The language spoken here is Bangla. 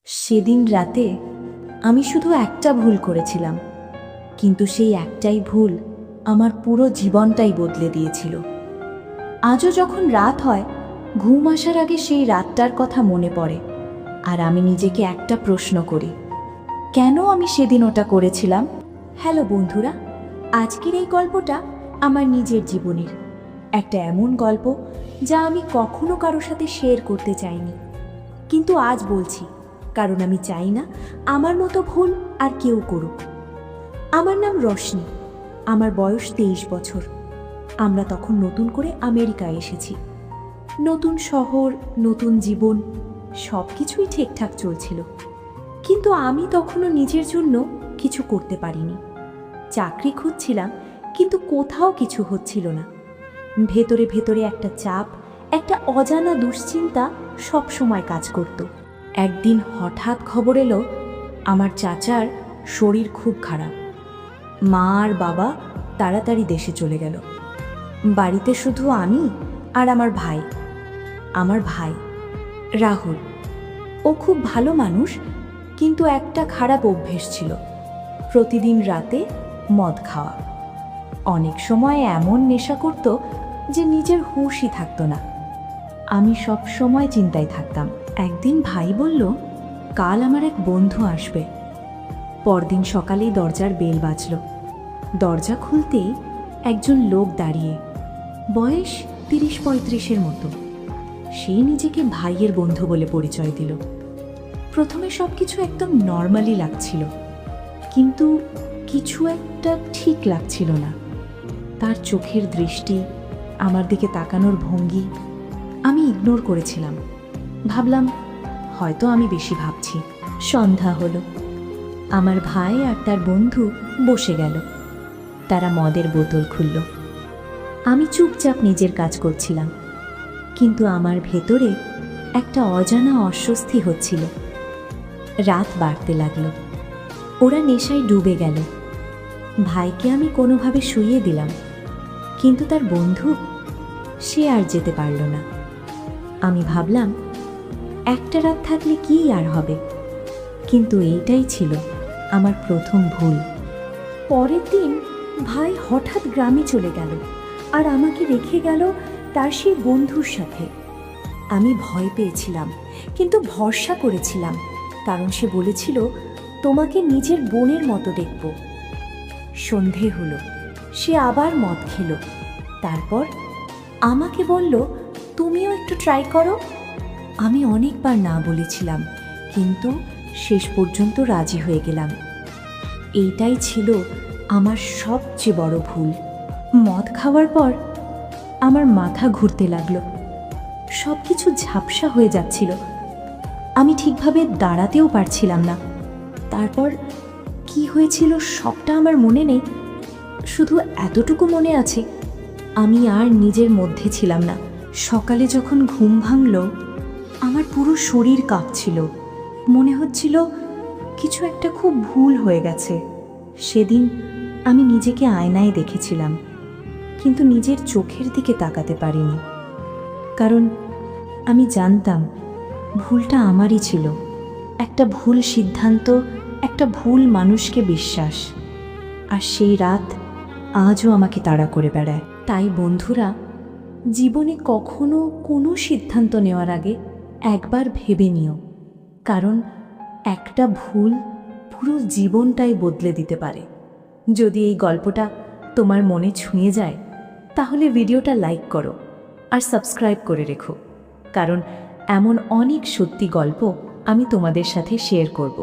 সেদিন রাতে আমি শুধু একটা ভুল করেছিলাম, কিন্তু সেই একটাই ভুল আমার পুরো জীবনটাই বদলে দিয়েছিল। আজও যখন রাত হয়, ঘুম আসার আগে সেই রাতটার কথা মনে পড়ে, আর আমি নিজেকে একটা প্রশ্ন করি, কেন আমি সেদিন ওটা করেছিলাম? হ্যালো বন্ধুরা, আজকের এই গল্পটা আমার নিজের জীবনের একটা এমন গল্প যা আমি কখনো কারোর সাথে শেয়ার করতে চাইনি, কিন্তু আজ বলছি, কারণ আমি চাই না আমার মতো ভুল আর কেউ করুক। আমার নাম রোশনি, আমার বয়স 23 বছর। আমরা তখন নতুন করে আমেরিকায় এসেছি। নতুন শহর, নতুন জীবন, সব কিছুই ঠিকঠাক চলছিল, কিন্তু আমি তখনও নিজের জন্য কিছু করতে পারিনি। চাকরি খুঁজছিলাম, কিন্তু কোথাও কিছু হচ্ছিল না। ভেতরে ভেতরে একটা চাপ, একটা অজানা দুশ্চিন্তা সব সময় কাজ করত। একদিন হঠাৎ খবর এলো আমার চাচার শরীর খুব খারাপ। মা আর বাবা তাড়াতাড়ি দেশে চলে গেল। বাড়িতে শুধু আমি আর আমার ভাই রাহুল। ও খুব ভালো মানুষ, কিন্তু একটা খারাপ অভ্যেস ছিল, প্রতিদিন রাতে মদ খাওয়া। অনেক সময় এমন নেশা করত যে নিজের হুঁশই থাকতো না। আমি সব সময় চিন্তায় থাকতাম। একদিন ভাই বলল, কাল আমার এক বন্ধু আসবে। পরদিন সকালেই দরজার বেল বাজল। দরজা খুলতেই একজন লোক দাঁড়িয়ে, বয়স 30-35-এর মতো। সে নিজেকে ভাইয়ের বন্ধু বলে পরিচয় দিল। প্রথমে সব কিছু একদম নর্মালি লাগছিল, কিন্তু কিছু একটা ঠিক লাগছিল না। তার চোখের দৃষ্টি, আমার দিকে তাকানোর ভঙ্গি আমি ইগনোর করেছিলাম। ভাবলাম হয়তো আমি বেশি ভাবছি। সন্ধ্যা হলো। আমার ভাই আর তার বন্ধু বসে গেল। তারা মদের বোতল খুলল। আমি চুপচাপ নিজের কাজ করছিলাম, কিন্তু আমার ভেতরে একটা অজানা অস্বস্তি হচ্ছিল। রাত বাড়তে লাগলো। ওরা নেশায় ডুবে গেল। ভাইকে আমি কোনোভাবে শুইয়ে দিলাম, কিন্তু তার বন্ধু, সে আর যেতে পারল না। আমি ভাবলাম একটা রাত থাকলে কি আর হবে, কিন্তু এইটাই ছিল আমার প্রথম ভুল। পরের দিন ভাই হঠাৎ গ্রামে চলে গেল, আর আমাকে রেখে গেল তার সেই বন্ধুর সাথে। আমি ভয় পেয়েছিলাম, কিন্তু ভরসা করেছিলাম, কারণ সে বলেছিল, তোমাকে নিজের বোনের মতো দেখব। সন্ধে হলো, সে আবার মদ খেলো। তারপর আমাকে বলল, তুমিও একটু ট্রাই করো। আমি অনেকবার না বলেছিলাম, কিন্তু শেষ পর্যন্ত রাজি হয়ে গেলাম। এইটাই ছিল আমার সবচেয়ে বড় ভুল। মদ খাওয়ার পর আমার মাথা ঘুরতে লাগলো, সব কিছু ঝাপসা হয়ে যাচ্ছিল। আমি ঠিকভাবে দাঁড়াতেও পারছিলাম না। তারপর কি হয়েছিল সবটা আমার মনে নেই, শুধু এতটুকু মনে আছে, আমি আর নিজের মধ্যে ছিলাম না। সকালে যখন ঘুম ভাঙল, আমার পুরো শরীর কাঁপছিল। মনে হচ্ছিল কিছু একটা খুব ভুল হয়ে গেছে। সেদিন আমি নিজেকে আয়নায় দেখেছিলাম, কিন্তু নিজের চোখের দিকে তাকাতে পারিনি, কারণ আমি জানতাম ভুলটা আমারই ছিল। একটা ভুল সিদ্ধান্ত, একটা ভুল মানুষকে বিশ্বাস, আর সেই রাত আজও আমাকে তাড়া করে বেড়ায়। তাই বন্ধুরা, জীবনে কখনো কোনো সিদ্ধান্ত নেওয়ার আগে একবার ভেবে নিও, কারণ একটা ভুল পুরো জীবনটাই বদলে দিতে পারে। যদি এই গল্পটা তোমার মনে ছুঁয়ে যায়, তাহলে ভিডিওটা লাইক করো আর সাবস্ক্রাইব করে রেখো, কারণ এমন অনেক সত্যি গল্প আমি তোমাদের সাথে শেয়ার করব।